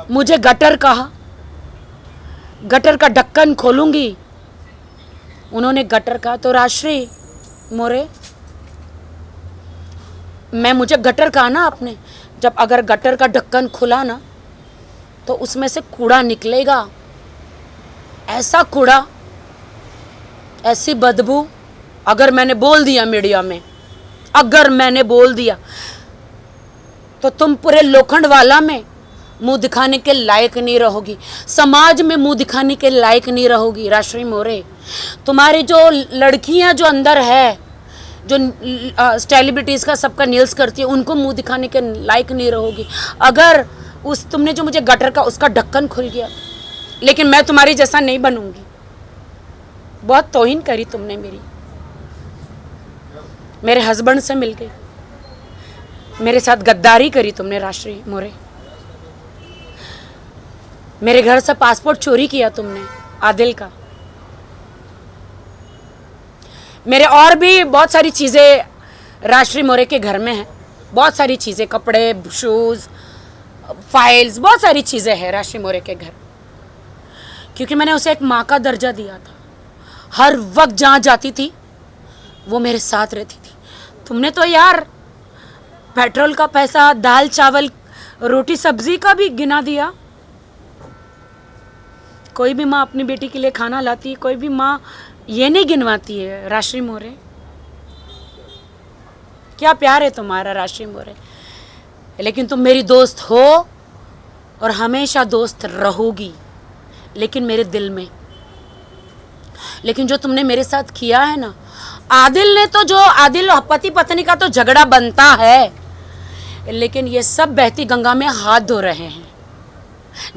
मुझे गटर कहा, गटर का ढक्कन खोलूंगी। उन्होंने गटर कहा तो राजश्री मोरे, मुझे गटर कहा ना आपने, जब अगर गटर का ढक्कन खुला ना तो उसमें से कूड़ा निकलेगा, ऐसा कूड़ा, ऐसी बदबू। अगर मैंने बोल दिया मीडिया में, अगर मैंने बोल दिया तो तुम पूरे लोखंडवाला में मुंह दिखाने के लायक नहीं रहोगी, समाज में मुंह दिखाने के लायक नहीं रहोगी। राजश्री मोरे, तुम्हारी जो लड़कियां जो अंदर है, जो सेलिब्रिटीज़ का सबका नील्स करती है, उनको मुंह दिखाने के लायक नहीं रहोगी। अगर तुमने जो मुझे गटर का उसका ढक्कन खुल गया, लेकिन मैं तुम्हारी जैसा नहीं बनूंगी। बहुत तौहीन करी तुमने मेरी, मेरे हस्बैंड से मिल गई, मेरे साथ गद्दारी करी तुमने राजश्री मोरे। मेरे घर से पासपोर्ट चोरी किया तुमने आदिल का। मेरे और भी बहुत सारी चीज़ें राजश्री मोरे के घर में हैं, बहुत सारी चीज़ें, कपड़े, शूज़, फाइल्स, बहुत सारी चीज़ें हैं राजश्री मोरे के घर, क्योंकि मैंने उसे एक माँ का दर्जा दिया था। हर वक्त जहाँ जाती थी वो मेरे साथ रहती थी। तुमने तो यार पेट्रोल का पैसा, दाल चावल रोटी सब्जी का भी गिना दिया। कोई भी माँ अपनी बेटी के लिए खाना लाती है, कोई भी माँ ये नहीं गिनवाती है। राजश्री मोरे, क्या प्यार है तुम्हारा राजश्री मोरे। लेकिन तुम मेरी दोस्त हो और हमेशा दोस्त रहोगी, लेकिन मेरे दिल में। लेकिन जो तुमने मेरे साथ किया है ना, आदिल ने तो, जो आदिल पति पत्नी का तो झगड़ा बनता है, लेकिन ये सब बहती गंगा में हाथ धो रहे हैं।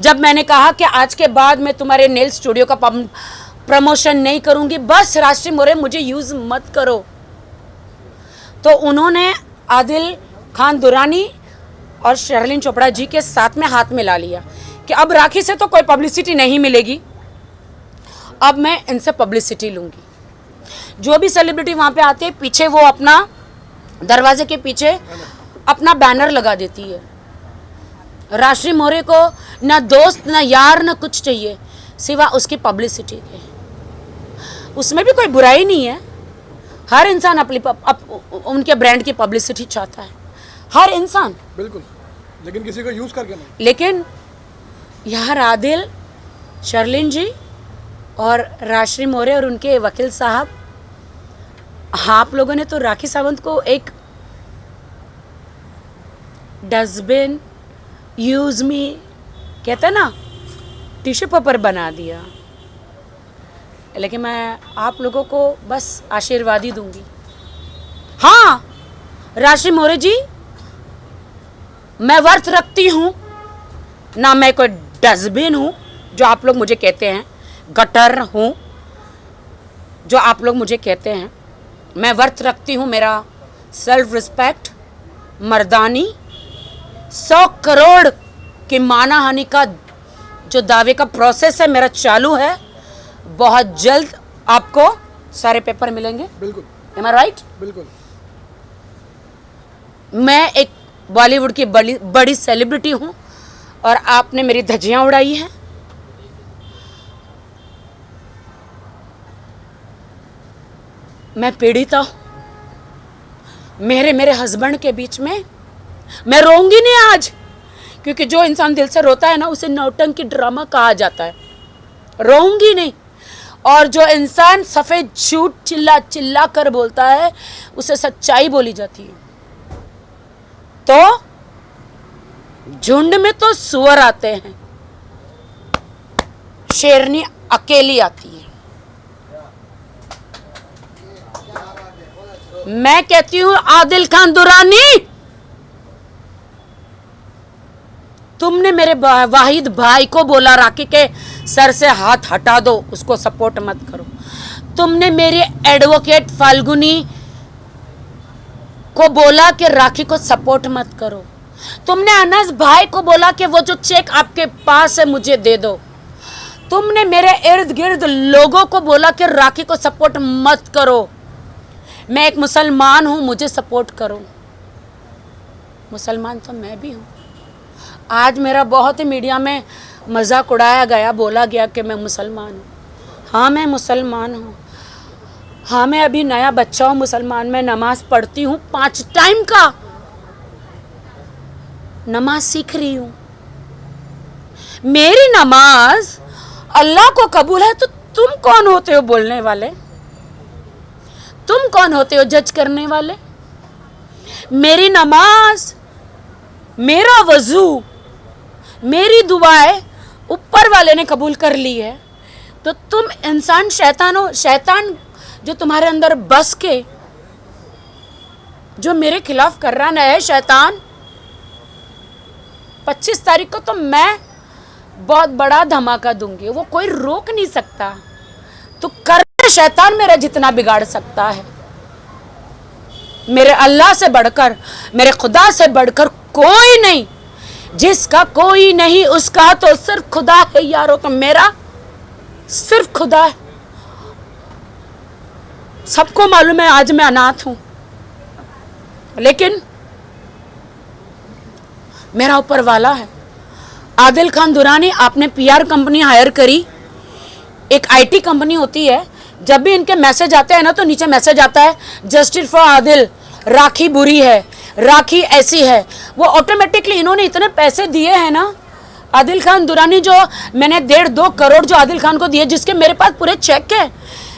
जब मैंने कहा कि आज के बाद मैं तुम्हारे नेल स्टूडियो का प्रमोशन नहीं करूंगी, बस राजश्री मोरे मुझे यूज मत करो, तो उन्होंने आदिल खान दुरानी और शर्लिन चोपड़ा जी के साथ में हाथ मिला लिया कि अब राखी से तो कोई पब्लिसिटी नहीं मिलेगी, अब मैं इनसे पब्लिसिटी लूंगी। जो भी सेलिब्रिटी वहां पे आते हैं, पीछे वो अपना दरवाजे के पीछे अपना बैनर लगा देती है। राजश्री मोरे को ना दोस्त, ना यार, ना कुछ चाहिए सिवा उसकी पब्लिसिटी के। उसमें भी कोई बुराई नहीं है, हर इंसान अपनी उनके ब्रांड की पब्लिसिटी चाहता है, हर इंसान, बिल्कुल, लेकिन किसी को यूज करके नहीं। लेकिन यार आदिल, शर्लिन जी और राजश्री मोरे और उनके वकील साहब, आप लोगों ने तो राखी सावंत को एक डस्टबिन, यूज मी, कहते ना, टिश्यू पेपर बना दिया। लेकिन मैं आप लोगों को बस आशीर्वाद ही दूंगी। हाँ राजश्री मोरे जी, मैं वर्थ रखती हूँ ना, मैं कोई डस्टबिन हूँ जो आप लोग मुझे कहते हैं, गटर हूँ जो आप लोग मुझे कहते हैं। मैं वर्थ रखती हूँ, मेरा सेल्फ रिस्पेक्ट, मर्दानी। 100 करोड़ की मानहानि का जो दावे का प्रोसेस है मेरा चालू है, बहुत जल्द आपको सारे पेपर मिलेंगे। बिल्कुल, एम आई राइट? बिल्कुल। मैं एक बॉलीवुड की बड़ी सेलिब्रिटी हूँ और आपने मेरी धज्जियां उड़ाई हैं। मैं पीड़िता हूँ। मेरे हस्बैंड के बीच में मैं रोऊंगी नहीं आज, क्योंकि जो इंसान दिल से रोता है ना, उसे नौटंकी ड्रामा कहा जाता है। रोऊंगी नहीं। और जो इंसान सफेद झूठ चिल्ला चिल्ला कर बोलता है, उसे सच्चाई बोली जाती है। तो झुंड में तो सुअर आते हैं, शेरनी अकेली आती है। मैं कहती हूं आदिल खान दुरानी, तुमने मेरे वाहिद भाई को बोला राखी के सर से हाथ हटा दो, उसको सपोर्ट मत करो। तुमने मेरे एडवोकेट फाल्गुनी को बोला कि राखी को सपोर्ट मत करो। तुमने अनस भाई को बोला कि वो जो चेक आपके पास है मुझे दे दो। तुमने मेरे इर्द गिर्द लोगों को बोला कि राखी को सपोर्ट मत करो। मैं एक मुसलमान हूं, मुझे सपोर्ट करो। मुसलमान तो मैं भी हूं। आज मेरा बहुत ही मीडिया में मजाक उड़ाया गया, बोला गया कि मैं मुसलमान हूँ। हाँ, मैं मुसलमान हूँ। हाँ, मैं अभी नया बच्चा हूँ मुसलमान। मैं नमाज पढ़ती हूँ, 5 टाइम का नमाज सीख रही हूँ। मेरी नमाज अल्लाह को कबूल है, तो तुम कौन होते हो बोलने वाले? तुम कौन होते हो जज करने वाले? मेरी नमाज, मेरा वजू, मेरी दुआएं ऊपर वाले ने कबूल कर ली है, तो तुम इंसान शैतान हो। शैतान जो तुम्हारे अंदर बस के जो मेरे खिलाफ कर रहा है शैतान, 25 तारीख को तो मैं बहुत बड़ा धमाका दूंगी, वो कोई रोक नहीं सकता। तो कर शैतान मेरा जितना बिगाड़ सकता है, मेरे अल्लाह से बढ़कर, मेरे खुदा से बढ़कर कोई नहीं। जिसका कोई नहीं उसका तो सिर्फ खुदा है यारो। तो मेरा सिर्फ खुदा है। सबको मालूम है आज मैं अनाथ हूं, लेकिन मेरा ऊपर वाला है। आदिल खान दुरानी, आपने पीआर कंपनी हायर करी। एक आईटी कंपनी होती है, जब भी इनके मैसेज आते हैं ना तो नीचे मैसेज आता है जस्टिस फॉर आदिल, राखी बुरी है, राखी ऐसी है। वो ऑटोमेटिकली इन्होंने इतने पैसे दिए हैं ना आदिल खान दुरानी, जो मैंने 1.5-2 करोड़ जो आदिल खान को दिए, जिसके मेरे पास पूरे चेक है,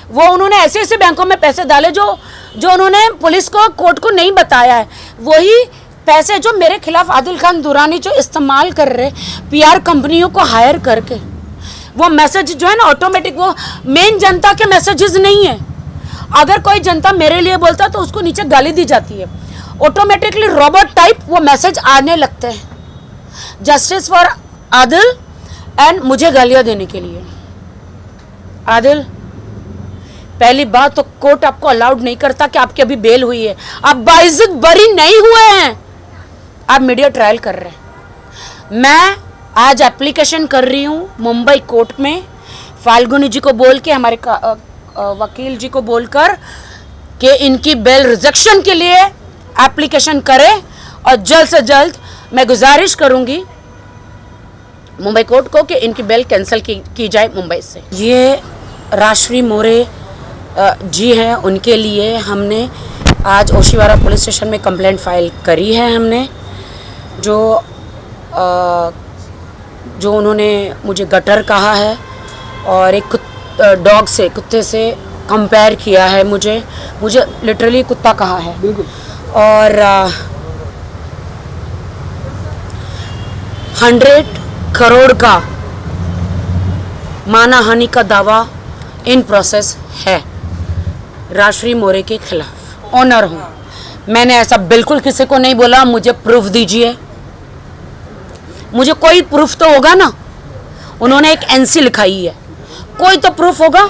वो उन्होंने ऐसे ऐसे बैंकों में पैसे डाले जो उन्होंने पुलिस को, कोर्ट को नहीं बताया है। वही पैसे जो मेरे खिलाफ आदिल खान दुरानी जो इस्तेमाल कर रहे पीआर कंपनियों को हायर करके, वो मैसेज जो है ना ऑटोमेटिक, वो मेन जनता के मैसेजेस नहीं है। अगर कोई जनता मेरे लिए बोलता है तो उसको नीचे गाली दी जाती है, ऑटोमेटिकली रोबोट टाइप वो मैसेज आने लगते हैं जस्टिस फॉर आदिल एंड मुझे गालियां देने के लिए। आदिल, पहली बात तो कोर्ट आपको अलाउड नहीं करता कि आपकी अभी बेल हुई है, आप बाइज्जत बरी नहीं हुए हैं, आप मीडिया ट्रायल कर रहे हैं। मैं आज एप्लीकेशन कर रही हूँ मुंबई कोर्ट में, फाल्गुनी जी को बोल के, हमारे वकील जी को बोलकर कि इनकी बेल रिजेक्शन के लिए एप्लीकेशन करें, और जल्द से जल्द मैं गुजारिश करूंगी मुंबई कोर्ट को कि इनकी बेल कैंसिल की जाए मुंबई से। ये राजश्री मोरे जी हैं, उनके लिए हमने आज ओशीवारा पुलिस स्टेशन में कंप्लेंट फाइल करी है। हमने जो उन्होंने मुझे गटर कहा है और एक डॉग से, कुत्ते से कंपेयर किया है, मुझे लिटरली कुत्ता कहा है। बिल्कुल। और 100 करोड़ का मानहानि का दावा इन प्रोसेस है राजश्री मोरे के खिलाफ। ऑनर हूँ, मैंने ऐसा बिल्कुल किसी को नहीं बोला। मुझे प्रूफ दीजिए, मुझे कोई प्रूफ तो होगा ना। उन्होंने एक एनसी लिखाई है, कोई तो प्रूफ होगा।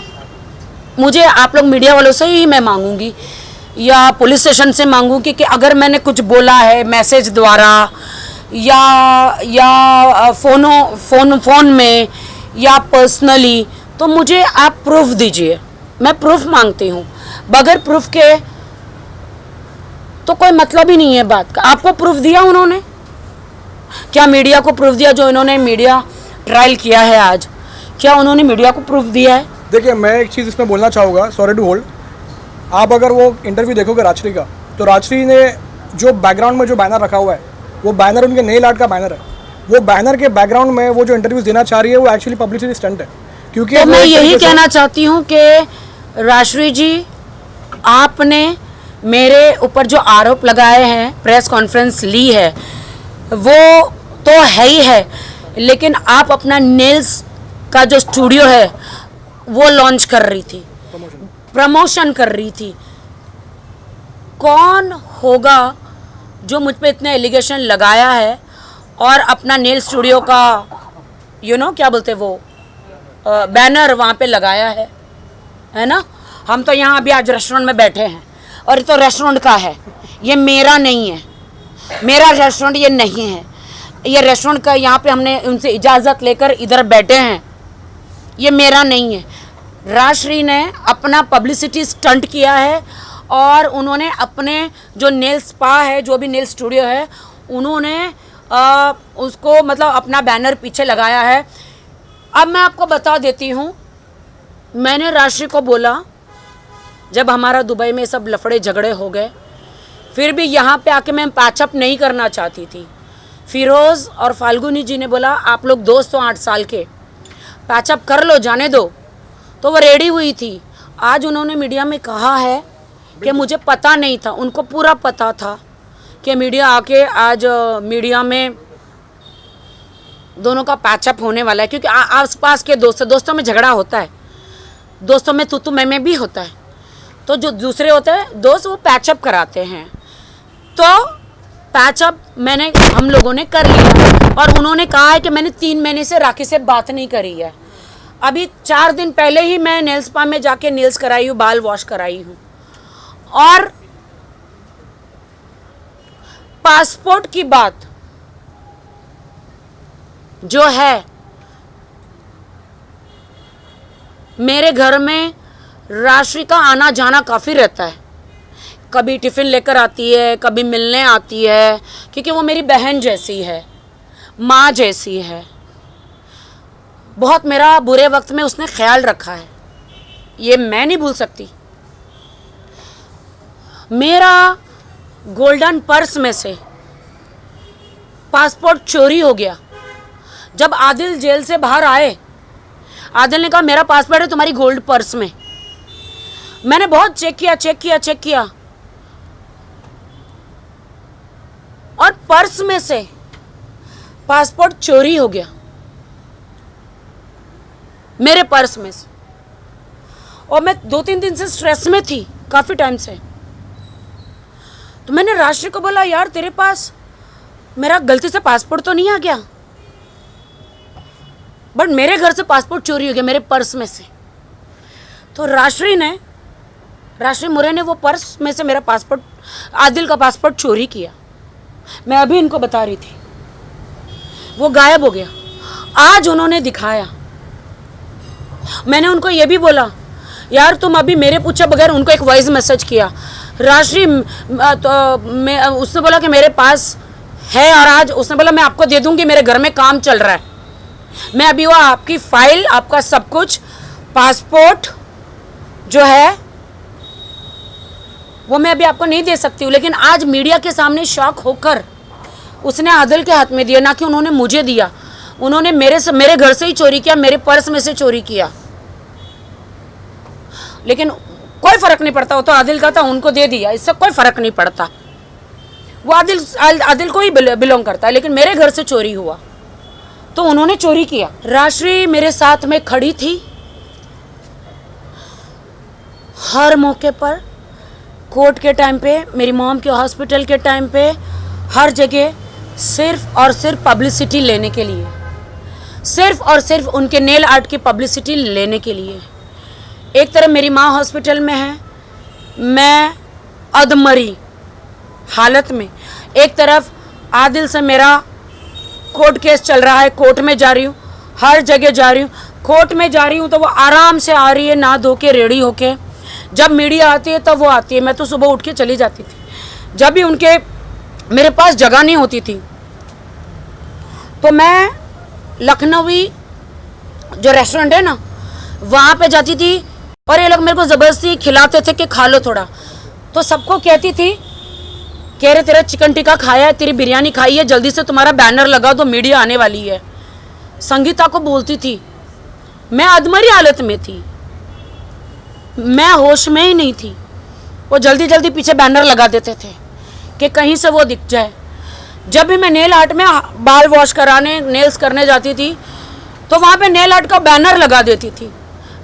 मुझे आप लोग मीडिया वालों से ही मैं मांगूंगी या पुलिस स्टेशन से मांगूंगी कि अगर मैंने कुछ बोला है मैसेज द्वारा या फोन में या पर्सनली, तो मुझे आप प्रूफ दीजिए। मैं प्रूफ मांगती हूँ। बगैर प्रूफ के तो कोई मतलब ही नहीं है बात का। आपको प्रूफ दिया उन्होंने? क्या मीडिया को प्रूफ दिया? जो इन्होंने मीडिया ट्रायल किया है आज, क्या उन्होंने मीडिया को प्रूफ दिया है? देखिए, मैं एक चीज़ इसमें बोलना चाहूँगा, सॉरी टू होल्ड। आप अगर वो इंटरव्यू देखोगे राजश्री का, तो राजश्री ने जो बैकग्राउंड में जो बैनर रखा हुआ है, वो बैनर उनके नेल आर्ट का बैनर है। वो बैनर के बैकग्राउंड में वो जो इंटरव्यूज देना चाह रही है, वो एक्चुअली पब्लिसिटी स्टंट है। क्योंकि तो मैं यही कहना चाहती हूँ कि राजश्री जी, आपने मेरे ऊपर जो आरोप लगाए हैं, प्रेस कॉन्फ्रेंस ली है, वो तो है ही है, लेकिन आप अपना नेल्स का जो स्टूडियो है वो लॉन्च कर रही थी, प्रमोशन कर रही थी। कौन होगा जो मुझ पे इतने एलिगेशन लगाया है और अपना नेल स्टूडियो का क्या बोलते वो बैनर वहाँ पे लगाया है ना? हम तो यहाँ अभी आज रेस्टोरेंट में बैठे हैं और ये तो रेस्टोरेंट का है, ये मेरा नहीं है, मेरा रेस्टोरेंट ये नहीं है। ये रेस्टोरेंट का, यहाँ पे हमने उनसे इजाज़त लेकर इधर बैठे हैं, ये मेरा नहीं है। राजश्री ने अपना पब्लिसिटी स्टंट किया है और उन्होंने अपने जो नेल स्पा है, जो भी नेल स्टूडियो है, उन्होंने उसको मतलब अपना बैनर पीछे लगाया है। अब मैं आपको बता देती हूँ, मैंने राशि को बोला, जब हमारा दुबई में सब लफड़े झगड़े हो गए, फिर भी यहाँ पे आके मैं पैचअप नहीं करना चाहती थी। फिरोज़ और फाल्गुनी जी ने बोला आप लोग दोस्त हो 8 साल के, पैचअप कर लो, जाने दो, तो वो रेडी हुई थी। आज उन्होंने मीडिया में कहा है कि मुझे पता नहीं था, उनको पूरा पता था कि मीडिया आके आज मीडिया में दोनों का पैचअप होने वाला है, क्योंकि आसपास के दोस्तों में झगड़ा होता है, दोस्तों में तू मैं भी होता है, तो जो दूसरे होते हैं दोस्त वो पैचअप कराते हैं। तो पैचअप हम लोगों ने कर लिया और उन्होंने कहा है कि मैंने 3 महीने से राखी से बात नहीं करी है। अभी 4 दिन पहले ही मैं नेल्स स्पा में जाके नेल्स कराई हूँ, बाल वॉश कराई हूँ। और पासपोर्ट की बात जो है, मेरे घर में राशि का आना जाना काफ़ी रहता है। कभी टिफ़िन लेकर आती है, कभी मिलने आती है, क्योंकि वो मेरी बहन जैसी है, माँ जैसी है। बहुत मेरा बुरे वक्त में उसने ख्याल रखा है, ये मैं नहीं भूल सकती। मेरा गोल्डन पर्स में से पासपोर्ट चोरी हो गया। जब आदिल जेल से बाहर आए, आदिल ने कहा मेरा पासपोर्ट है तुम्हारी गोल्ड पर्स में। मैंने बहुत चेक किया और पर्स में से पासपोर्ट चोरी हो गया, मेरे पर्स में से। और मैं 2-3 दिन से स्ट्रेस में थी, काफ़ी टाइम से। तो मैंने राशि को बोला यार तेरे पास मेरा गलती से पासपोर्ट तो नहीं आ गया, बट मेरे घर से पासपोर्ट चोरी हो गया मेरे पर्स में से। तो राशि मोरे ने वो पर्स में से मेरा पासपोर्ट, आदिल का पासपोर्ट चोरी किया। मैं अभी इनको बता रही थी, वो गायब हो गया। आज उन्होंने दिखाया। मैंने उनको ये भी बोला यार तुम अभी मेरे पूछे बगैर उनको एक वॉइस मैसेज किया। राशि उसने बोला कि मेरे पास है, और आज उसने बोला मैं आपको दे दूंगी, मेरे घर में काम चल रहा है। मैं अभी वो आपकी फाइल, आपका सब कुछ, पासपोर्ट जो है वो मैं अभी आपको नहीं दे सकती हूँ। लेकिन आज मीडिया के सामने शॉक होकर उसने आदिल के हाथ में दिया, ना कि उन्होंने मुझे दिया। उन्होंने मेरे घर से ही चोरी किया, मेरे पर्स में से चोरी किया। लेकिन कोई फर्क नहीं पड़ता, वो तो आदिल का था, उनको दे दिया, इससे कोई फर्क नहीं पड़ता। वो आदिल को ही बिलोंग करता है, लेकिन मेरे घर से चोरी हुआ तो उन्होंने चोरी किया। राशि मेरे साथ में खड़ी थी हर मौके पर, कोर्ट के टाइम पे, मेरी मॉम के हॉस्पिटल के टाइम पे, हर जगह, सिर्फ और सिर्फ पब्लिसिटी लेने के लिए, सिर्फ और सिर्फ उनके नेल आर्ट की पब्लिसिटी लेने के लिए। एक तरफ मेरी माँ हॉस्पिटल में है, मैं अधमरी हालत में, एक तरफ आदिल से मेरा कोर्ट केस चल रहा है, कोर्ट में जा रही हूँ, हर जगह जा रही हूँ। कोर्ट में जा रही हूँ तो वो आराम से आ रही है, नहा धो के रेडी होके। जब मीडिया आती है तब वो आती है, मैं तो सुबह उठ के चली जाती थी। जब भी उनके मेरे पास जगह नहीं होती थी तो मैं लखनवी जो रेस्टोरेंट है ना, वहाँ पे जाती थी, और ये लोग मेरे को ज़बरदस्ती खिलाते थे कि खा लो थोड़ा। तो सबको कहती थी कह रहे तेरा चिकन टिक्का खाया है, तेरी बिरयानी खाई है, जल्दी से तुम्हारा बैनर लगा दो, मीडिया आने वाली है। संगीता को बोलती थी, मैं अधमरी हालत में थी, मैं होश में ही नहीं थी। वो जल्दी जल्दी पीछे बैनर लगा देते थे कि कहीं से वो दिख जाए। जब भी मैं नेल आर्ट में बाल वॉश कराने, नेल्स करने जाती थी तो वहाँ पे नेल आर्ट का बैनर लगा देती थी।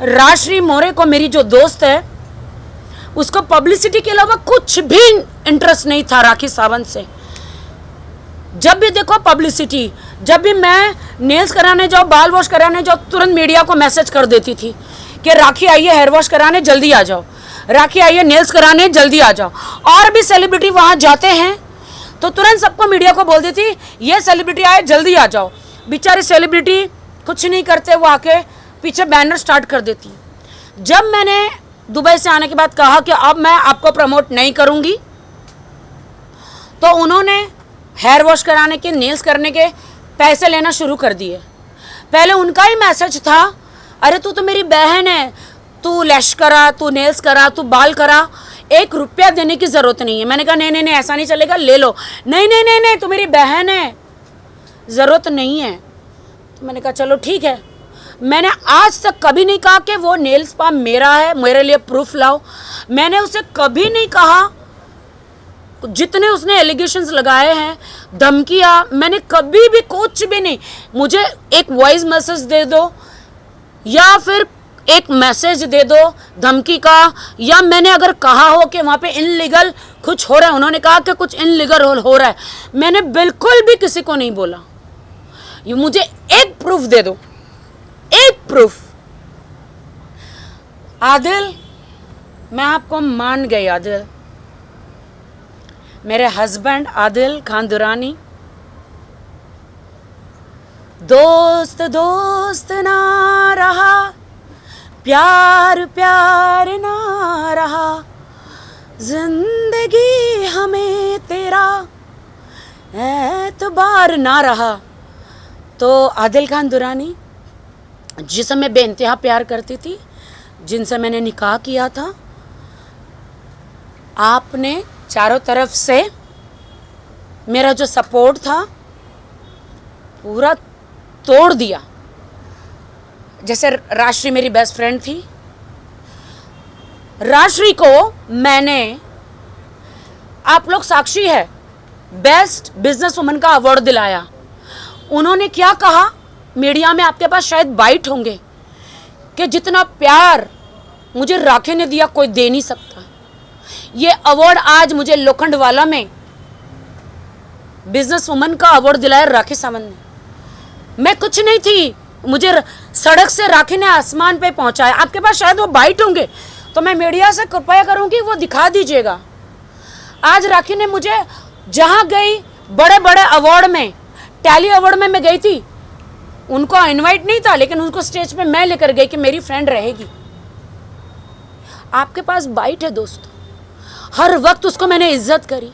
राशि मोरे को, मेरी जो दोस्त है, उसको पब्लिसिटी के अलावा कुछ भी इंटरेस्ट नहीं था राखी सावंत से। जब भी देखो पब्लिसिटी, जब भी मैं नेल्स कराने जाओ, बाल वॉश कराने जाओ, तुरंत मीडिया को मैसेज कर देती थी कि राखी आई है हेयर वॉश कराने, जल्दी आ जाओ, राखी आई है नेल्स कराने, जल्दी आ जाओ। और भी सेलिब्रिटी वहाँ जाते हैं तो तुरंत सबको मीडिया को बोल देती ये सेलिब्रिटी आए, जल्दी आ जाओ। बेचारे सेलिब्रिटी कुछ नहीं करते, वो आके पीछे बैनर स्टार्ट कर देती। जब मैंने दुबई से आने के बाद कहा कि अब मैं आपको प्रमोट नहीं करूँगी, तो उन्होंने हेयर वॉश कराने के, नेल्स करने के पैसे लेना शुरू कर दिए। पहले उनका ही मैसेज था, अरे तू तो मेरी बहन है, तू लैश करा, तू नेल्स करा, तू बाल करा, 1 रुपया देने की ज़रूरत नहीं है। मैंने कहा नहीं नहीं नहीं, ऐसा नहीं चलेगा, ले लो। नहीं नहीं नहीं नहीं, तू मेरी बहन है, ज़रूरत नहीं है। तो मैंने कहा चलो ठीक है। मैंने आज तक कभी नहीं कहा कि वो नेल स्पा मेरा है, मेरे लिए प्रूफ लाओ। मैंने उसे कभी नहीं कहा, जितने उसने एलिगेशंस लगाए हैं, धमकियाँ, मैंने कभी भी कुछ भी नहीं। मुझे एक वॉइस मैसेज दे दो या फिर एक मैसेज दे दो धमकी का, या मैंने अगर कहा हो कि वहाँ पे इनलीगल कुछ हो रहा है, उन्होंने कहा कि कुछ इनलीगल हो रहा है, मैंने बिल्कुल भी किसी को नहीं बोला। ये मुझे एक प्रूफ दे दो, एक प्रूफ। आदिल, मैं आपको मान गई आदिल। मेरे हस्बैंड आदिल खान दुरानी, दोस्त दोस्त ना रहा, प्यार प्यार ना रहा, जिंदगी हमें तेरा एतबार ना रहा। तो आदिल खान दुरानी, जिसे मैं बेइंतहा प्यार करती थी, जिनसे मैंने निकाह किया था, आपने चारों तरफ से मेरा जो सपोर्ट था पूरा तोड़ दिया। जैसे राजश्री मेरी बेस्ट फ्रेंड थी, राजश्री को मैंने, आप लोग साक्षी है, बेस्ट बिजनेस वुमन का अवार्ड दिलाया। उन्होंने क्या कहा मीडिया में, आपके पास शायद बाइट होंगे, कि जितना प्यार मुझे राखी ने दिया कोई दे नहीं सकता। ये अवार्ड आज मुझे लोखंडवाला में बिजनेस वुमन का अवार्ड दिलाया राखी सावंत ने। मैं कुछ नहीं थी, मुझे सड़क से राखी ने आसमान पे पहुंचाया। आपके पास शायद वो बाइट होंगे, तो मैं मीडिया से कृपया करूंगी वो दिखा दीजिएगा। आज राखी ने मुझे, जहां गई बड़े बड़े अवार्ड में, टैली अवार्ड में मैं गई थी, उनको इनवाइट नहीं था, लेकिन उनको स्टेज पे मैं लेकर गई कि मेरी फ्रेंड रहेगी। आपके पास बाइट है दोस्तों, हर वक्त उसको मैंने इज्जत करी।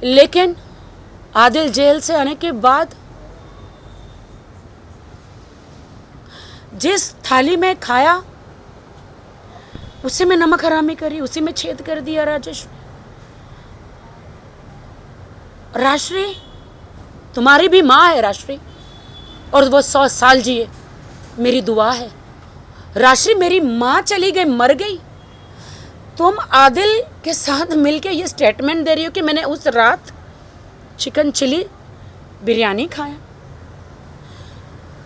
लेकिन आदिल जेल से आने के बाद जिस थाली में खाया उसी में नमक हरामी करी, उसी में छेद कर दिया राजेश। राजश्री, तुम्हारी भी माँ है राजश्री, और वो 100 साल जिए, मेरी दुआ है। राजश्री, मेरी माँ चली गई, मर गई, तुम आदिल के साथ मिलके ये स्टेटमेंट दे रही हो कि मैंने उस रात चिकन चिली बिरयानी खाया।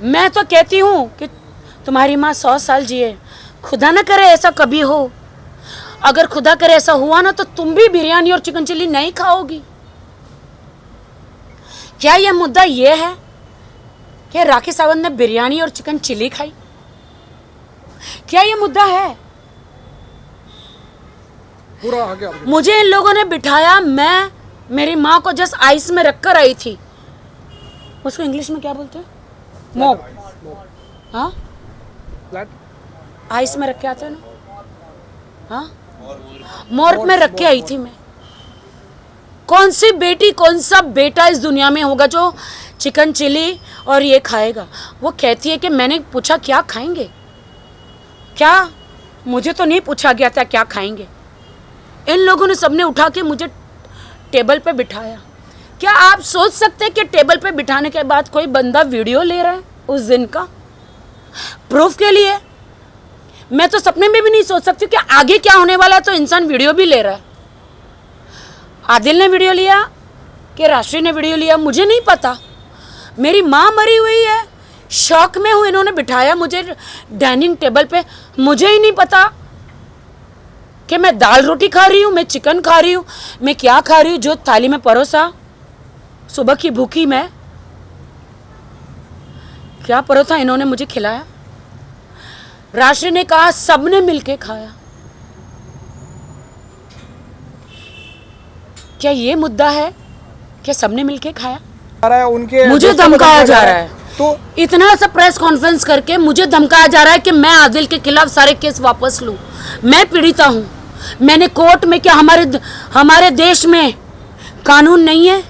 मैं तो कहती हूँ कि तुम्हारी माँ 100 साल जिए, खुदा ना करे ऐसा कभी हो। अगर खुदा करे ऐसा हुआ ना, तो तुम भी बिरयानी और चिकन चिली नहीं खाओगी। क्या यह मुद्दा ये है कि राखी सावंत ने बिरयानी और चिकन चिली खाई? क्या यह मुद्दा है? पूरा आ गया। मुझे इन लोगों ने बिठाया, मैं मेरी माँ को जस्ट आइस में रखकर आई थी। उसको इंग्लिश में क्या बोलते हैं? मोप। हाँ, आइस में रख के आते हैं ना, हाँ, मोर्प में रख के आई थी मैं। कौन सी बेटी, कौन सा बेटा इस दुनिया में होगा जो चिकन चिली और ये खाएगा? वो कहती है कि मैंने पूछा क्या खाएंगे, क्या, मुझे तो नहीं पूछा गया था क्या खाएंगे। इन लोगों ने सबने उठा के मुझे टेबल पे बिठाया। क्या आप सोच सकते हैं कि टेबल पे बिठाने के बाद कोई बंदा वीडियो ले रहा है उस दिन का प्रूफ के लिए? मैं तो सपने में भी नहीं सोच सकती कि आगे क्या होने वाला है, तो इंसान वीडियो भी ले रहा है। आदिल ने वीडियो लिया कि राजश्री ने वीडियो लिया, मुझे नहीं पता। मेरी माँ मरी हुई है, शौक में हूँ, इन्होंने बिठाया मुझे डाइनिंग टेबल पे, मुझे ही नहीं पता कि मैं दाल रोटी खा रही हूँ, मैं चिकन खा रही हूँ, मैं क्या खा रही हूँ। जो थाली में परोसा, सुबह की भूखी मैं, क्या परोसा इन्होंने मुझे खिलाया। राजश्री ने कहा सबने मिलके खाया। क्या ये मुद्दा है कि सबने मिलके खाया? उनके मुझे धमकाया जा रहा है, तो इतना सा प्रेस कॉन्फ्रेंस करके मुझे धमकाया जा रहा है कि मैं आदिल के खिलाफ सारे केस वापस लूं। मैं पीड़िता हूं, मैंने कोर्ट में, क्या हमारे देश में कानून नहीं है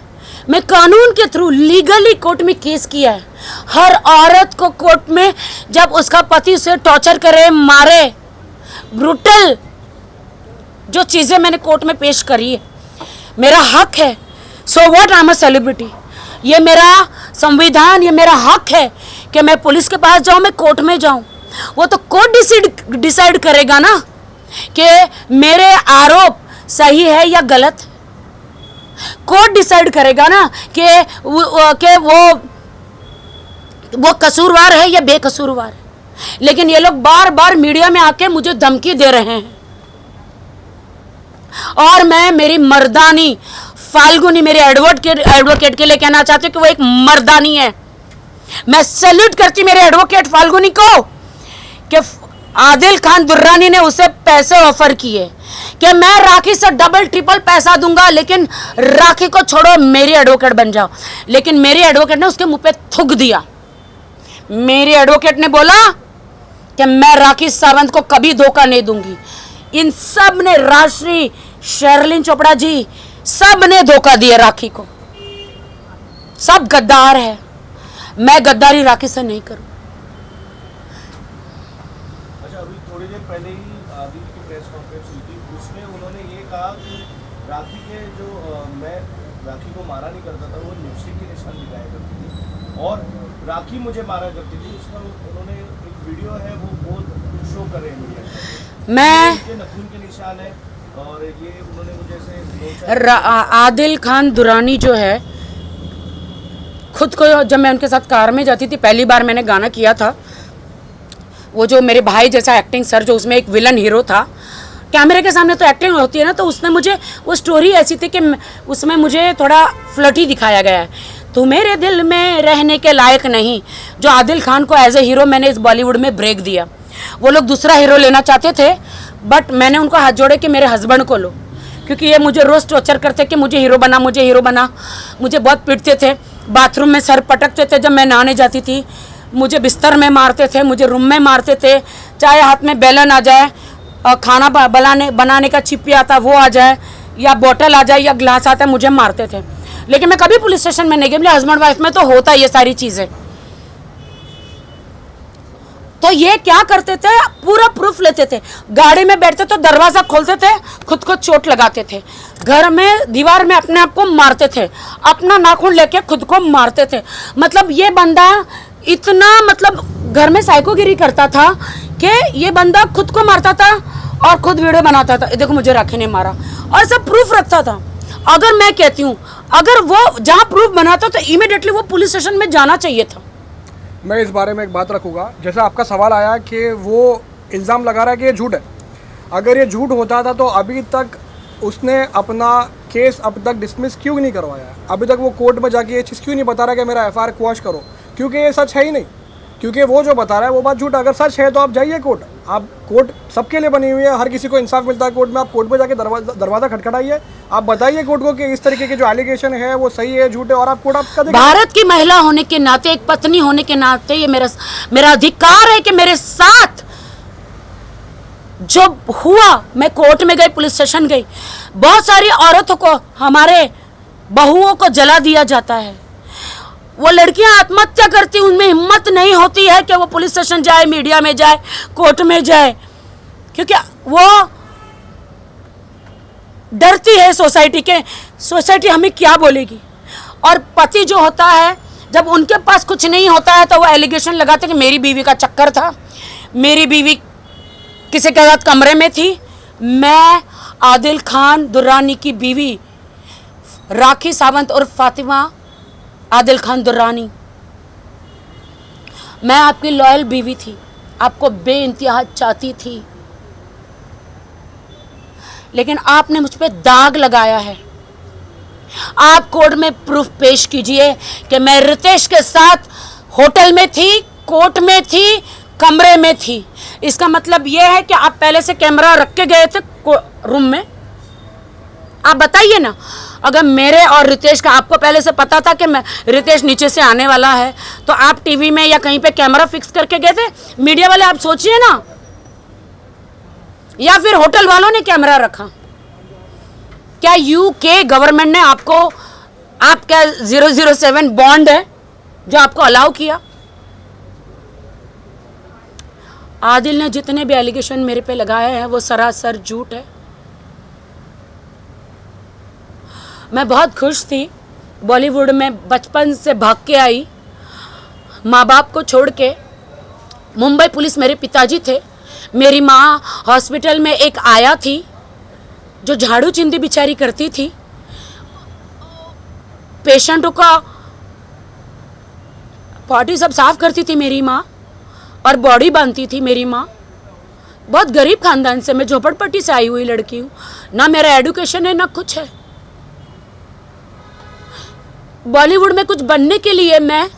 मैं कानून के थ्रू लीगली कोर्ट में केस किया है। हर औरत को कोर्ट में जब उसका पति उसे टॉर्चर करे, मारे, ब्रूटल जो चीज़ें मैंने कोर्ट में पेश करी है, मेरा हक है। So what, I am a celebrity. ये मेरा संविधान, ये मेरा हक है कि मैं पुलिस के पास जाऊं, मैं कोर्ट में जाऊं। वो तो कोर्ट डिसाइड करेगा ना कि मेरे आरोप सही है या गलत। कोर्ट डिसाइड करेगा ना कि वो कसूरवार है या बेकसूरवार है। लेकिन ये लोग बार बार मीडिया में आके मुझे धमकी दे रहे हैं और मैं मेरी मर्दानी फाल्गुनी, मेरे एडवोकेट के लिए कहना चाहती हूँ कि वो एक मर्दानी है। मैं सैल्यूट करती मेरे एडवोकेट फाल्गुनी को कि आदिल खान दुर्रानी ने उसे पैसे ऑफर किए कि मैं राखी से डबल ट्रिपल पैसा दूंगा, लेकिन राखी को छोड़ो, मेरी एडवोकेट बन जाओ। लेकिन मेरी एडवोकेट ने उसके मुंह पे थूक दिया। मेरी एडवोकेट ने बोला कि मैं राखी सावंत को कभी धोखा नहीं दूंगी। इन सब ने, राजश्री, शर्लिन चोपड़ा जी, सब ने धोखा दिया राखी को। सब गद्दार है। मैं गद्दारी राखी से नहीं करूं। अच्छा, अभी थोड़ी देर पहले ही आदिल की प्रेस कॉन्फ्रेंस हुई थी, उसमें उन्होंने ये कहा कि राखी के मैं राखी को मारा नहीं करता था, वो लिपस्टिक के निशान दिखाया करती थी और राखी मुझे मारा करती थी। उसका उन्होंने एक वीडियो है वो शो कर रहे हैं मीडिया। मैं नखून के निशान है और ये उन्होंने मुझे ऐसे आदिल खान दुरानी जो है, खुद को, जब मैं उनके साथ कार में जाती थी, पहली बार मैंने गाना किया था, वो जो मेरे भाई जैसा एक्टिंग सर, जो उसमें एक विलन हीरो था, कैमरे के सामने तो एक्टिंग होती है ना, तो उसने मुझे, वो स्टोरी ऐसी थी कि उसमें मुझे थोड़ा फ्लर्टी दिखाया गया है। तू मेरे दिल में रहने के लायक नहीं, जो आदिल खान को एज ए हीरो मैंने इस बॉलीवुड में ब्रेक दिया। वो लोग दूसरा हीरो लेना चाहते थे, बट मैंने उनको हाथ जोड़े कि मेरे हस्बैंड को लो, क्योंकि ये मुझे रोज टॉर्चर करते कि मुझे हीरो बना, मुझे हीरो बना। मुझे बहुत पीटते थे, बाथरूम में सर पटकते थे जब मैं नहाने जाती थी, मुझे बिस्तर में मारते थे, मुझे रूम में मारते थे, चाहे हाथ में बेलन आ जाए, खाना बनाने का छिपी आता वो आ जाए, या बोतल आ जाए, या ग्लास आता है, मुझे मारते थे। लेकिन मैं कभी पुलिस स्टेशन में नहीं गई। मेरे हस्बैंड वाइफ में तो होता है ये सारी चीज़ें। तो ये क्या करते थे, पूरा प्रूफ लेते थे। गाड़ी में बैठते तो दरवाज़ा खोलते थे, खुद को चोट लगाते थे। घर में दीवार में अपने आप को मारते थे, अपना नाखून लेके खुद को मारते थे। मतलब ये बंदा इतना, मतलब घर में साइकोगिरी करता था कि ये बंदा खुद को मारता था और खुद वीडियो बनाता था, देखो मुझे राखी ने मारा, और सब प्रूफ रखता था। अगर मैं कहती हूँ, अगर वो जहाँ प्रूफ बनाता तो इमीडिएटली वो पुलिस स्टेशन में जाना चाहिए था। मैं इस बारे में एक बात रखूँगा। जैसा आपका सवाल आया कि वो इल्ज़ाम लगा रहा है कि ये झूठ है। अगर ये झूठ होता था तो अभी तक उसने अपना केस अब तक डिसमिस क्यों नहीं करवाया? अभी तक वो कोर्ट में जाके ये चीज़ क्यों नहीं बता रहा कि मेरा FIR क्वाश करो? क्योंकि ये सच है ही नहीं। क्योंकि वो जो बता रहा है वो बात झूठ। अगर सच है तो आप जाइए कोर्ट। आप कोर्ट सबके लिए बनी हुई है, हर किसी को इंसाफ मिलता है कोर्ट में। आप कोर्ट में जाके दरवाज़ा खटखटाइए, आप बताइए कोर्ट को कि इस तरीके के जो एलिगेशन है वो सही है, झूठ है, और आप कोर्ट आपका देखिए। भारत की महिला होने के नाते, एक पत्नी होने के नाते, ये मेरा अधिकार है कि मेरे साथ जो हुआ, मैं कोर्ट में गई, पुलिस स्टेशन गई। बहुत सारी औरतों को, हमारे बहुओं को जला दिया जाता है। वो लड़कियां आत्महत्या करती, उनमें हिम्मत नहीं होती है कि वो पुलिस स्टेशन जाए, मीडिया में जाए, कोर्ट में जाए, क्योंकि वो डरती है सोसाइटी के, सोसाइटी हमें क्या बोलेगी। और पति जो होता है, जब उनके पास कुछ नहीं होता है तो वो एलिगेशन लगाते कि मेरी बीवी का चक्कर था, मेरी बीवी किसी के साथ कमरे में थी। मैं आदिल खान दुर्रानी की बीवी राखी सावंत और फातिमा आदिल खान दुर्रानी, मैं आपकी लॉयल बीवी थी, आपको बेइंतहा चाहती थी, लेकिन आपने मुझ पे दाग लगाया है। आप कोर्ट में प्रूफ पेश कीजिए कि मैं रितेश के साथ होटल में थी, कोर्ट में थी, कमरे में थी। इसका मतलब यह है कि आप पहले से कैमरा रख के गए थे रूम में। आप बताइए ना, अगर मेरे और रितेश का आपको पहले से पता था कि मैं रितेश नीचे से आने वाला है, तो आप टीवी में या कहीं पे कैमरा फिक्स करके गए थे? मीडिया वाले, आप सोचिए ना, या फिर होटल वालों ने कैमरा रखा? क्या यूके गवर्नमेंट ने आपको आप क्या 007 बॉन्ड है जो आपको अलाउ किया? आदिल ने जितने भी एलिगेशन मेरे पे लगाए हैं वो सरासर झूठ है। मैं बहुत खुश थी, बॉलीवुड में बचपन से भाग के आई, माँ बाप को छोड़ के। मुंबई पुलिस मेरे पिताजी थे, मेरी माँ हॉस्पिटल में एक आया थी जो झाड़ू चिंदी बेचारी करती थी, पेशेंटों का पॉटी सब साफ करती थी मेरी माँ, और बॉडी बांधती थी मेरी माँ। बहुत गरीब खानदान से, मैं झोपड़पट्टी से आई हुई लड़की हूँ, ना मेरा एडुकेशन है ना कुछ है। बॉलीवुड में कुछ बनने के लिए मैं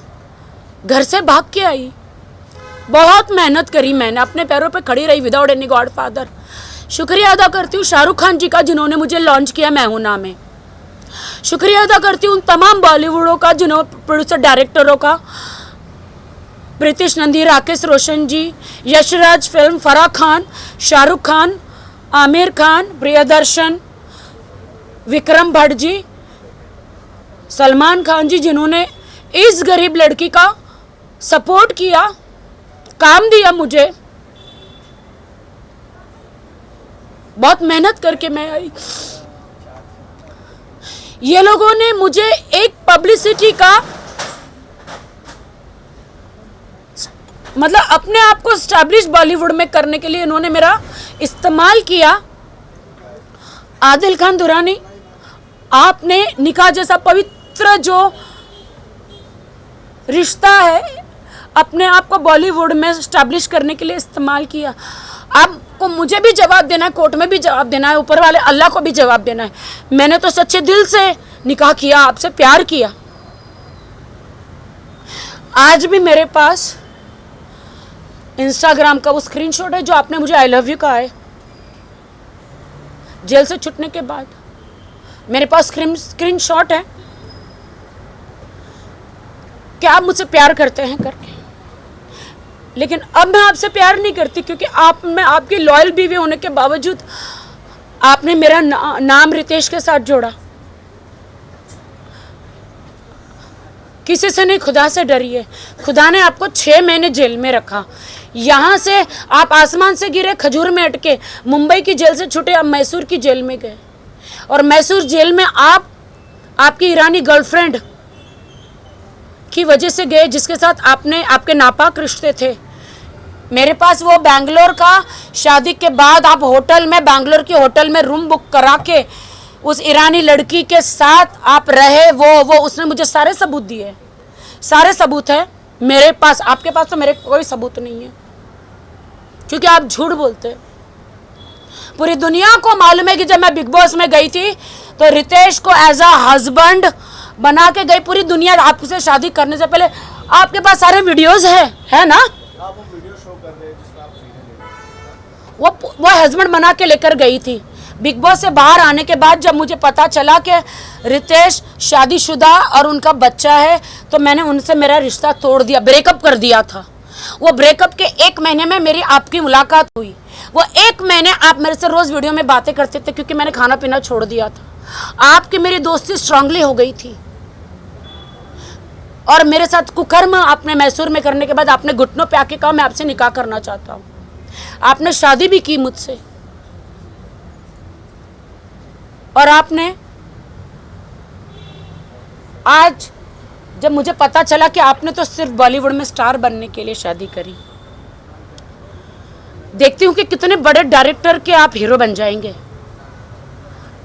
घर से भाग के आई, बहुत मेहनत करी मैंने, अपने पैरों पे खड़ी रही विदाउट एनी गॉडफादर। शुक्रिया अदा करती हूँ शाहरुख खान जी का जिन्होंने मुझे लॉन्च किया मैं हूं ना में। शुक्रिया अदा करती हूँ तमाम बॉलीवुडों का, जिन्होंने प्रोड्यूसर डायरेक्टरों का, प्रीतिश नंदी, राकेश रोशन जी, यशराज फिल्म, फराह खान, शाहरुख खान, आमिर खान, प्रियदर्शन, विक्रम भट्ट जी, सलमान खान जी, जिन्होंने इस गरीब लड़की का सपोर्ट किया, काम दिया मुझे। बहुत मेहनत करके मैं आई। ये लोगों ने मुझे एक पब्लिसिटी का, मतलब अपने आप को स्टैब्लिश बॉलीवुड में करने के लिए इन्होंने मेरा इस्तेमाल किया। आदिल खान दुरानी, आपने निकाह जैसा पवित्र जो रिश्ता है अपने आप को बॉलीवुड में स्टैब्लिश करने के लिए इस्तेमाल किया। आपको मुझे भी जवाब देना है, कोर्ट में भी जवाब देना है, ऊपर वाले अल्लाह को भी जवाब देना है। मैंने तो सच्चे दिल से निकाह किया, आपसे प्यार किया। आज भी मेरे पास इंस्टाग्राम का वो स्क्रीनशॉट है जो आपने मुझे आई लव यू कहा है जेल से छूटने के बाद। मेरे पास स्क्रीनशॉट है कि आप मुझसे प्यार करते हैं करके, लेकिन अब मैं आपसे प्यार नहीं करती, क्योंकि मैं आपकी लॉयल बीवी होने के बावजूद आपने मेरा नाम रितेश के साथ जोड़ा। किसी से नहीं, खुदा से डरिए। खुदा ने आपको 6 महीने जेल में रखा, यहाँ से आप आसमान से गिरे, खजूर में अटके, मुंबई की जेल से छूटे, अब मैसूर की जेल में गए, और मैसूर जेल में आपकी ईरानी गर्लफ्रेंड की वजह से गए, जिसके साथ आपके नापाक रिश्ते थे। मेरे पास वो बैंगलोर का, शादी के बाद आप होटल में, बैंगलोर के होटल में रूम बुक करा के उस ईरानी लड़की के साथ आप रहे, वो उसने मुझे सारे सबूत दिए, सारे सबूत है मेरे पास। आपके पास तो मेरे कोई सबूत नहीं है, क्योंकि आप झूठ बोलते हैं। पूरी दुनिया को मालूम है कि जब मैं बिग बॉस में गई थी तो रितेश को एज अ हस्बैंड बना के गई। पूरी दुनिया आपसे शादी करने से पहले, आपके पास सारे वीडियोस है ना? आप वो वीडियो शो कर रहे हैं जिसमें आप सीधे ले रहे हैं। वो हस्बैंड बना के लेकर गई थी। बिग बॉस से बाहर आने के बाद जब मुझे पता चला कि रितेश शादीशुदा और उनका बच्चा है, तो मैंने उनसे मेरा रिश्ता तोड़ दिया, ब्रेकअप कर दिया था। वो ब्रेकअप के 1 महीने में मेरी आपकी मुलाकात हुई। वो 1 महीने आप मेरे से रोज वीडियो में बातें करते थे, क्योंकि मैंने खाना पीना छोड़ दिया था। आपकी मेरी दोस्ती स्ट्रांगली हो गई थी, और मेरे साथ कुकर्म आपने मैसूर में करने के बाद आपने घुटनों पे आके कहा मैं आपसे निकाह करना चाहता हूँ। आपने शादी भी की मुझसे, और आपने आज जब मुझे पता चला कि आपने तो सिर्फ बॉलीवुड में स्टार बनने के लिए शादी करी, देखती हूँ कि कितने बड़े डायरेक्टर के आप हीरो बन जाएंगे।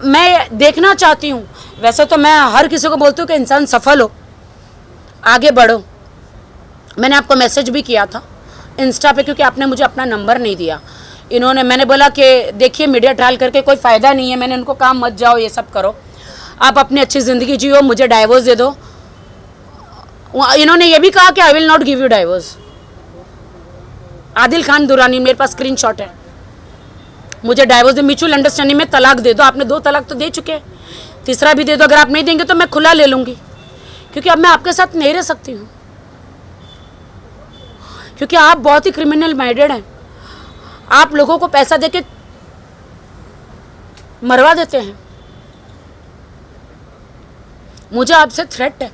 मैं देखना चाहती हूँ। वैसे तो मैं हर किसी को बोलती हूँ कि इंसान सफल हो, आगे बढ़ो। मैंने आपको मैसेज भी किया था इंस्टा पे, क्योंकि आपने मुझे अपना नंबर नहीं दिया। मैंने बोला कि देखिए मीडिया ट्रायल करके कोई फ़ायदा नहीं है। मैंने उनको कहा मत जाओ, ये सब करो, आप अपनी अच्छी ज़िंदगी जियो, मुझे डाइवोर्स दे दो। इन्होंने ये भी कहा कि I will not give you divorce. Adil Khan Durrani, मेरे पास स्क्रीनशॉट है, मुझे डाइवोर्स दे, म्यूचुअल अंडरस्टैंडिंग में तलाक दे दो। आपने 2 तलाक तो दे चुके हैं, तीसरा भी दे दो। अगर आप नहीं देंगे तो मैं खुला ले लूँगी, क्योंकि अब मैं आपके साथ नहीं रह सकती हूँ, क्योंकि आप बहुत ही क्रिमिनल माइंडेड हैं। आप लोगों को पैसा देके मरवा देते हैं। मुझे आपसे थ्रेट है,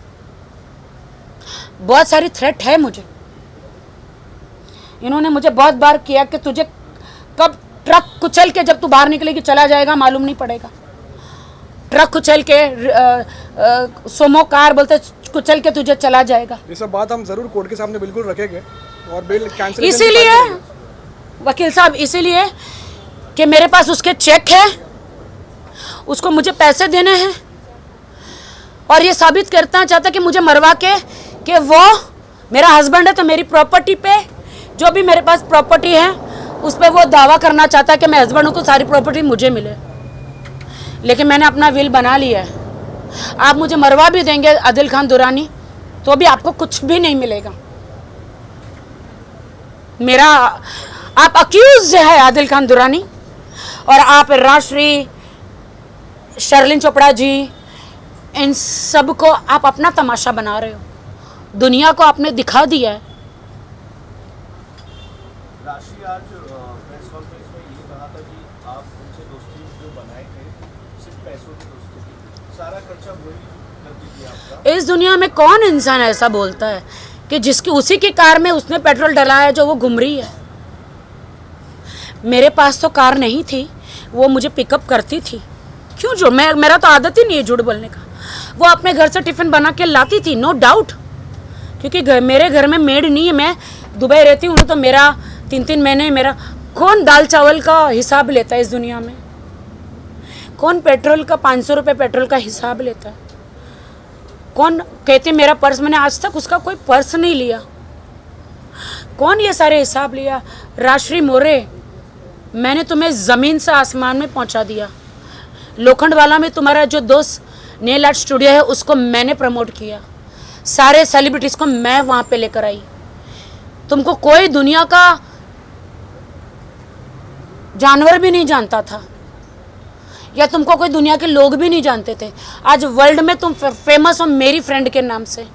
बहुत सारी थ्रेट है मुझे। इन्होंने मुझे बहुत बार किया कि तुझे कब ट्रक कुचल के जब तू बाहर निकलेगी चला जाएगा मालूम नहीं पड़ेगा। ट्रक कुचल के सोमो कार बोलते कुचल के तुझे चला जाएगा। ये सब बात हम जरूर कोर्ट के सामने बिल्कुल रखेंगे और बिल कैंसिल इसीलिए वकील साहब, इसीलिए कि मेरे पास उसके चेक है, उसको मुझे पैसे देने हैं और ये साबित करना चाहता कि मुझे मरवा के कि वो मेरा हस्बैंड है, तो मेरी प्रॉपर्टी पे जो भी मेरे पास प्रॉपर्टी है उस पर वो दावा करना चाहता है कि मैं हस्बैंड हूँ, को सारी प्रॉपर्टी मुझे मिले। लेकिन मैंने अपना विल बना लिया है। आप मुझे मरवा भी देंगे आदिल खान दुरानी तो भी आपको कुछ भी नहीं मिलेगा। मेरा आप अक्यूज है आदिल खान दुरानी और आप राजश्री, शर्लिन चोपड़ा जी, इन सब को आप अपना तमाशा बना रहे हो। दुनिया को आपने दिखा दिया है। राशि आज प्रेस कॉन्फ्रेंस में ये कहा था कि आप उनसे दोस्ती जो बनाए थे सिर्फ पैसों की दोस्ती थी, सारा खर्चा वही करती थी आपका। इस दुनिया में कौन इंसान ऐसा बोलता है कि जिसकी उसी की कार में उसने पेट्रोल डला है जो वो घूम रही है। मेरे पास तो कार नहीं थी, वो मुझे पिकअप करती थी। क्यों झूठ, मेरा तो आदत ही नहीं है झूठ बोलने का। वो अपने घर से टिफिन बना के लाती थी, नो डाउट, क्योंकि मेरे घर में मेड नहीं है। मैं दुबई रहती हूँ तो मेरा 3-3 महीने मेरा कौन दाल चावल का हिसाब लेता है इस दुनिया में? कौन पेट्रोल का 500 रुपये पेट्रोल का हिसाब लेता है? कौन कहते मेरा पर्स, मैंने आज तक उसका कोई पर्स नहीं लिया। कौन ये सारे हिसाब लिया? राजश्री मोरे, मैंने तुम्हें ज़मीन से आसमान में पहुंचा दिया। लोखंडवाला में तुम्हारा जो दोस्त नेल आर्ट स्टूडियो है उसको मैंने प्रमोट किया। सारे सेलिब्रिटीज़ को मैं वहाँ पे लेकर आई। तुमको कोई दुनिया का जानवर भी नहीं जानता था या तुमको कोई दुनिया के लोग भी नहीं जानते थे। आज वर्ल्ड में तुम फेमस हो मेरी फ्रेंड के नाम से।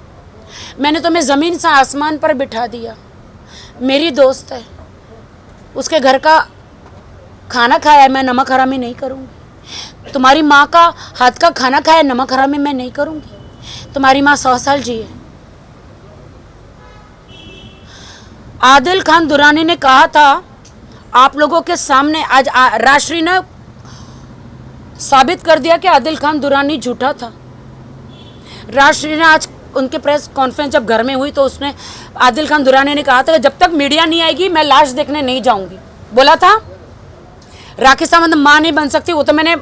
मैंने तुम्हें ज़मीन से आसमान पर बिठा दिया। मेरी दोस्त है, उसके घर का खाना खाया, मैं नमक हरामी नहीं करूँगी। तुम्हारी माँ का हाथ का खाना खाया, नमक हरामी मैं नहीं करूँगी। तुम्हारी माँ 100 साल जी है। आदिल खान दुरानी ने कहा था आप लोगों के सामने, आज राजश्री ने साबित कर दिया कि आदिल खान दुरानी झूठा था। राजश्री ने आज उनके प्रेस कॉन्फ्रेंस जब घर में हुई तो उसने, आदिल खान दुरानी ने कहा था कि जब तक मीडिया नहीं आएगी मैं लाश देखने नहीं जाऊंगी। बोला था राखी सावंत मां नहीं बन सकती, वो तो मैंने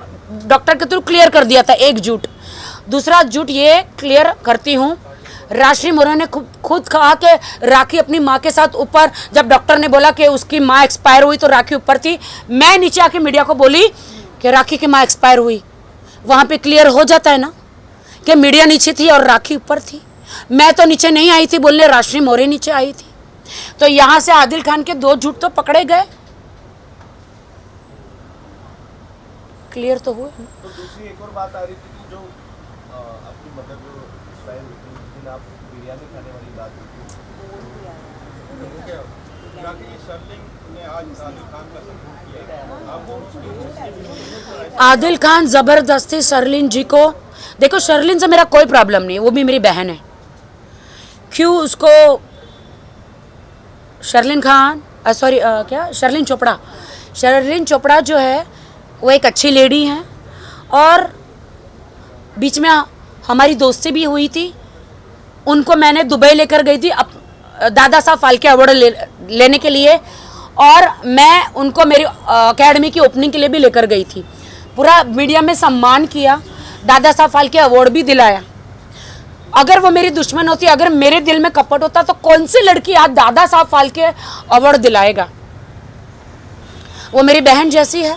डॉक्टर के थ्रू क्लियर कर दिया था। एक झूठ। दूसरा झूठ ये क्लियर करती हूँ, राजश्री मोरे ने खुद कहा कि राखी अपनी माँ के साथ ऊपर, जब डॉक्टर ने बोला कि उसकी माँ एक्सपायर हुई तो राखी ऊपर थी, मैं नीचे आके मीडिया को बोली कि राखी की माँ एक्सपायर हुई। वहाँ पे क्लियर हो जाता है ना कि मीडिया नीचे थी और राखी ऊपर थी। मैं तो नीचे नहीं आई थी बोलने, राजश्री मोरे नीचे आई थी। तो यहाँ से आदिल खान के 2 झूठ तो पकड़े गए। क्लियर तो हुआ। तो दूसरी एक और बात आ रही थी कि जो आपकी मदर जो एक्सपायर हुई थी उस दिन आप बिरयानी खाने वाली बात हुई थी। आदिल खान जबरदस्ती शर्लिन जी को, देखो शर्लिन से मेरा कोई प्रॉब्लम नहीं है, वो भी मेरी बहन है। क्यों उसको शर्लिन खान सॉरी क्या शर्लिन चोपड़ा, शर्लिन चोपड़ा जो है वो एक अच्छी लेडी हैं और बीच में हमारी दोस्ती भी हुई थी। उनको मैंने दुबई लेकर गई थी दादा साहब फाल्के अवार्ड लेने के लिए और मैं उनको मेरी अकेडमी की ओपनिंग के लिए भी लेकर गई थी। पूरा मीडिया में सम्मान किया, दादा साहब फाल्के अवार्ड भी दिलाया। अगर वो मेरी दुश्मन होती, अगर मेरे दिल में कपट होता तो कौन सी लड़की आज दादा साहब फाल्के अवार्ड दिलाएगा? वो मेरी बहन जैसी है।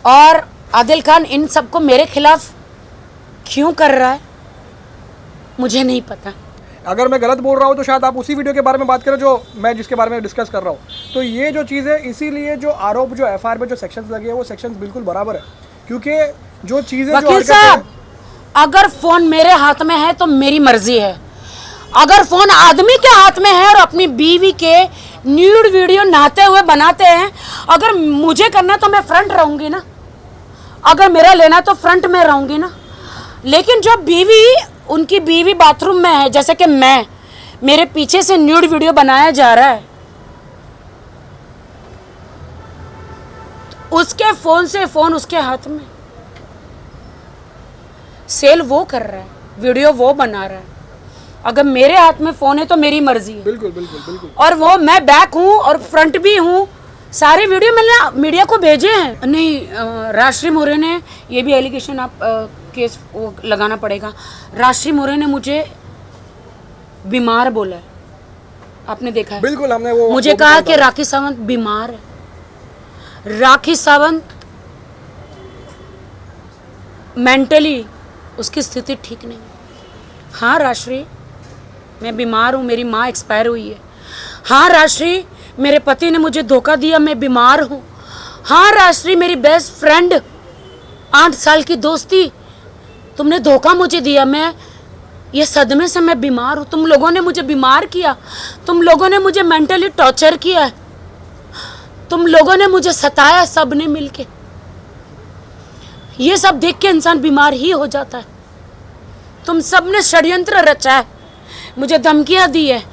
और आदिल खान इन सबको मेरे खिलाफ क्यों कर रहा है मुझे नहीं पता। अगर मैं गलत बोल रहा हूँ तो शायद आप उसी वीडियो के बारे में बात करें जो मैं जिसके बारे में डिस्कस कर रहा हूँ। तो ये जो चीज़ है, इसीलिए जो आरोप जो एफआईआर में जो सेक्शंस लगे हैं वो सेक्शंस बिल्कुल बराबर है, क्योंकि जो चीज़ें वकील साहब, अगर फोन मेरे हाथ में है तो मेरी मर्जी है। अगर फोन आदमी के हाथ में है और अपनी बीवी के न्यूड वीडियो नहाते हुए बनाते हैं, अगर मुझे करना तो मैं फ्रंट रहूंगी ना। अगर मेरा लेना तो फ्रंट में रहूंगी ना। लेकिन जब बीवी, उनकी बीवी बाथरूम में है, जैसे कि मेरे पीछे से न्यूड वीडियो बनाया जा रहा है, उसके फोन से फोन उसके हाथ में, सेल वो कर रहा है, वीडियो वो बना रहा है। अगर मेरे हाथ में फोन है तो मेरी मर्जी है। बिल्कुल बिल्कुल बिल्कुल। और वो मैं बैक हूँ और फ्रंट भी हूँ, सारे वीडियो मैंने मीडिया को भेजे हैं। नहीं, राजश्री मोरे ने, ये भी एलिगेशन आप केस वो लगाना पड़ेगा। राजश्री मोरे ने मुझे बीमार बोला है, आपने देखा है? बिल्कुल, हमने वो मुझे कहा कि राखी सावंत बीमार है। राखी सावंत मेंटली उसकी स्थिति ठीक नहीं है। हाँ राजश्री, मैं बीमार हूँ, मेरी माँ एक्सपायर हुई है। हाँ राजश्री, मेरे पति ने मुझे धोखा दिया, मैं बीमार हूँ। हाँ राजश्री, मेरी बेस्ट फ्रेंड, 8 साल की दोस्ती, तुमने धोखा मुझे दिया, मैं ये सदमे से मैं बीमार हूँ। तुम लोगों ने मुझे बीमार किया, तुम लोगों ने मुझे मेंटली टॉर्चर किया है, तुम लोगों ने मुझे सताया, सब ने मिलके। ये सब देख के इंसान बीमार ही हो जाता है। तुम सब ने षड्यंत्र रचा है, मुझे धमकियां दी है,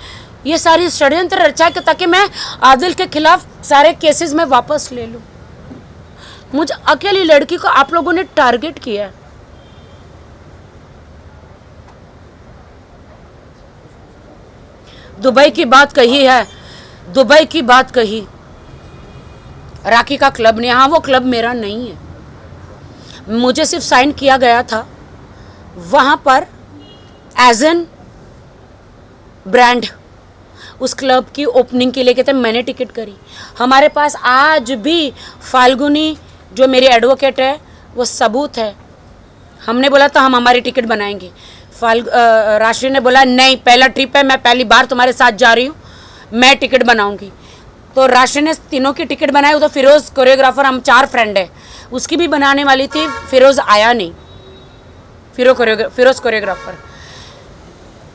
ये सारी षड्यंत्र रचा है ताकि मैं आदिल के खिलाफ सारे केसेस में वापस ले लूं। मुझे अकेली लड़की को आप लोगों ने टारगेट किया है। दुबई की बात कही है, दुबई की बात कही, राखी का क्लब ने, हाँ वो क्लब मेरा नहीं है, मुझे सिर्फ साइन किया गया था वहाँ पर एज एन ब्रांड। उस क्लब की ओपनिंग के लिए कहते मैंने टिकट करी। हमारे पास आज भी फाल्गुनी जो मेरी एडवोकेट है वो सबूत है। हमने बोला था हम हमारी टिकट बनाएंगे, राशि ने बोला नहीं, पहला ट्रिप है, मैं पहली बार तुम्हारे साथ जा रही हूँ, मैं टिकट बनाऊंगी। तो राशि ने तीनों की टिकट बनाई। तो फिरोज़ कोरियोग्राफर, हम 4 फ्रेंड है, उसकी भी बनाने वाली थी, फिरोज़ आया नहीं, फिरोज़ कोरियोग्राफर।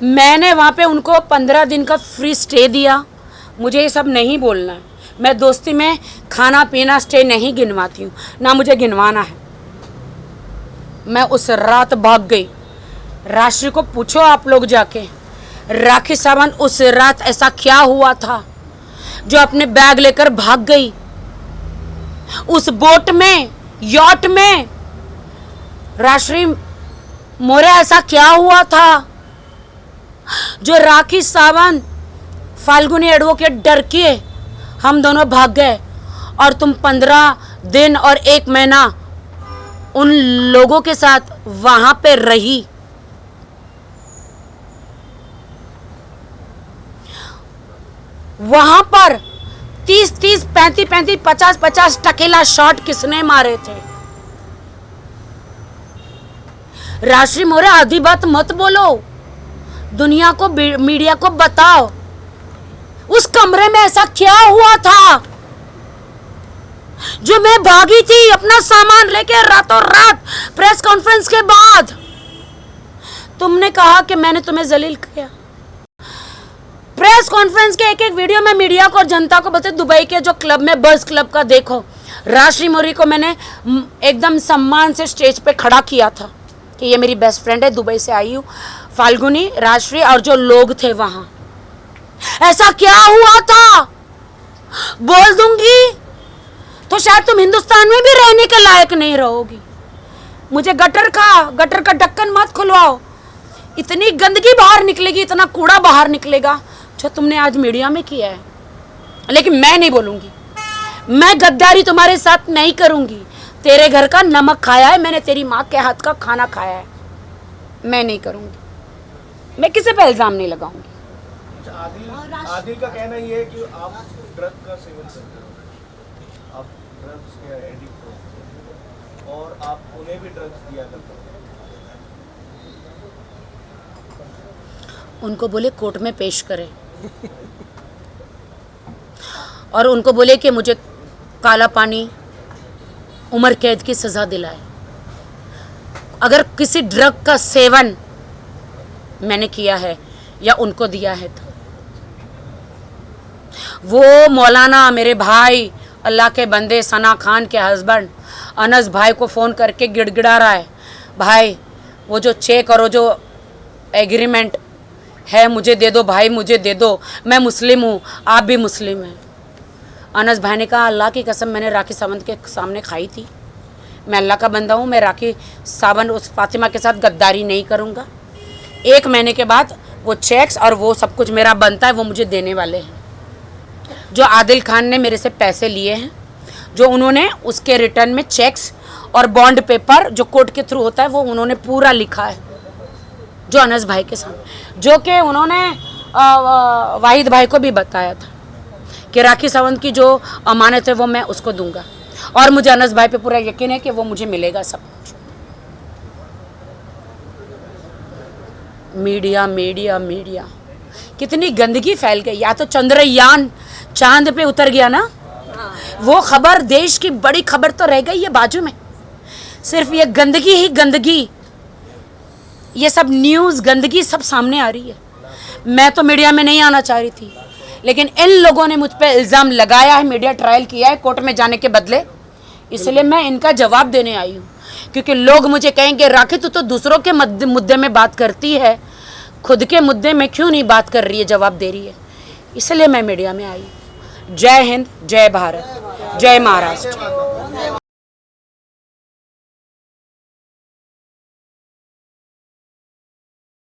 मैंने वहाँ पे उनको 15 दिन का फ्री स्टे दिया। मुझे ये सब नहीं बोलना है, मैं दोस्ती में खाना पीना स्टे नहीं गिनवाती हूँ, ना मुझे गिनवाना है। मैं उस रात भाग गई। राशि को पूछो आप लोग जाके, राखी सावंत उस रात ऐसा क्या हुआ था जो अपने बैग लेकर भाग गई उस बोट में, यॉट में। राजश्री मोरे ऐसा क्या हुआ था जो राखी सावंत, फाल्गुनी एडवोकेट डर के हम दोनों भाग गए और तुम 15 दिन और 1 महीना उन लोगों के साथ वहां पे रही। वहां पर 30-30, 35-35, 50-50 टकेला शॉट किसने मारे थे? राजश्री मोरे आधी बात मत बोलो, दुनिया को, मीडिया को बताओ उस कमरे में ऐसा क्या हुआ था जो मैं भागी थी अपना सामान लेके रातों रात प्रेस कॉन्फ्रेंस के बाद। तुमने कहा कि मैंने तुम्हें जलील किया। प्रेस कॉन्फ्रेंस के एक वीडियो में मीडिया को और जनता को बता, दुबई के जो क्लब में, बर्ज क्लब का देखो, राजश्री मोरे को मैंने एकदम सम्मान से स्टेज पे खड़ा किया था कि ये मेरी बेस्ट फ्रेंड है, दुबई से आई हूँ, फाल्गुनी, राजश्री और जो लोग थे वहां। ऐसा क्या हुआ था बोल दूंगी तो शायद तुम हिंदुस्तान में भी रहने के लायक नहीं रहोगी। मुझे गटर का ढक्कन मत खुलवाओ, इतनी गंदगी बाहर निकलेगी, इतना कूड़ा बाहर निकलेगा जो तुमने आज मीडिया में किया है। लेकिन मैं नहीं बोलूंगी, मैं गद्दारी तुम्हारे साथ नहीं करूंगी। तेरे घर का नमक खाया है मैंने, तेरी माँ के हाथ का खाना खाया है, मैं नहीं करूंगी, मैं किसी पे इल्जाम नहीं लगाऊंगी। आदिल का कहना ये है कि आप ड्रग का सेवन करते हो, आप ड्रग्स के एडिक्ट हो और आप उन्हें भी ड्रग्स दिया करते हो। उनको बोले कोर्ट में पेश करें और उनको बोले कि मुझे काला पानी, उम्र कैद की सज़ा दिलाए। अगर किसी ड्रग का सेवन मैंने किया है या उनको दिया है तो वो मौलाना, मेरे भाई, अल्लाह के बंदे, सना खान के हस्बैंड अनस भाई को फ़ोन करके गिड़गिड़ा रहा है, भाई वो जो चेक और वो जो एग्रीमेंट है, मुझे दे दो भाई, मुझे दे दो, मैं मुस्लिम हूँ, आप भी मुस्लिम हैं। अनस भाई ने कहा अल्लाह की कसम मैंने राखी सावंत के सामने खाई थी, मैं अल्लाह का बंदा हूँ, मैं राखी सावंत उस फातिमा के साथ गद्दारी नहीं करूँगा। 1 महीने के बाद वो चेक्स और वो सब कुछ मेरा बनता है वो मुझे देने वाले हैं। जो आदिल खान ने मेरे से पैसे लिए हैं, जो उन्होंने उसके रिटर्न में चेक्स और बॉन्ड पेपर जो कोर्ट के थ्रू होता है वो उन्होंने पूरा लिखा है, जो अनस भाई के सामने, जो कि उन्होंने वाहिद भाई को भी बताया था कि राखी सावंत की जो अमानत है वो मैं उसको दूंगा, और मुझे अनस भाई पे पूरा यकीन है कि वो मुझे मिलेगा सब कुछ। मीडिया मीडिया मीडिया कितनी गंदगी फैल गई। या तो चंद्रयान चांद पे उतर गया ना, वो खबर देश की बड़ी खबर तो रह गई है बाजू में। सिर्फ ये गंदगी ही गंदगी, ये सब न्यूज़ गंदगी सब सामने आ रही है। मैं तो मीडिया में नहीं आना चाह रही थी, लेकिन इन लोगों ने मुझ पे इल्ज़ाम लगाया है, मीडिया ट्रायल किया है कोर्ट में जाने के बदले, इसलिए मैं इनका जवाब देने आई हूँ। क्योंकि लोग मुझे कहेंगे राखी तू तो दूसरों के मुद्दे में बात करती है, खुद के मुद्दे में क्यों नहीं बात कर रही है, जवाब दे रही है, इसलिए मैं मीडिया में आई। जय हिंद, जय भारत, जय महाराष्ट्र।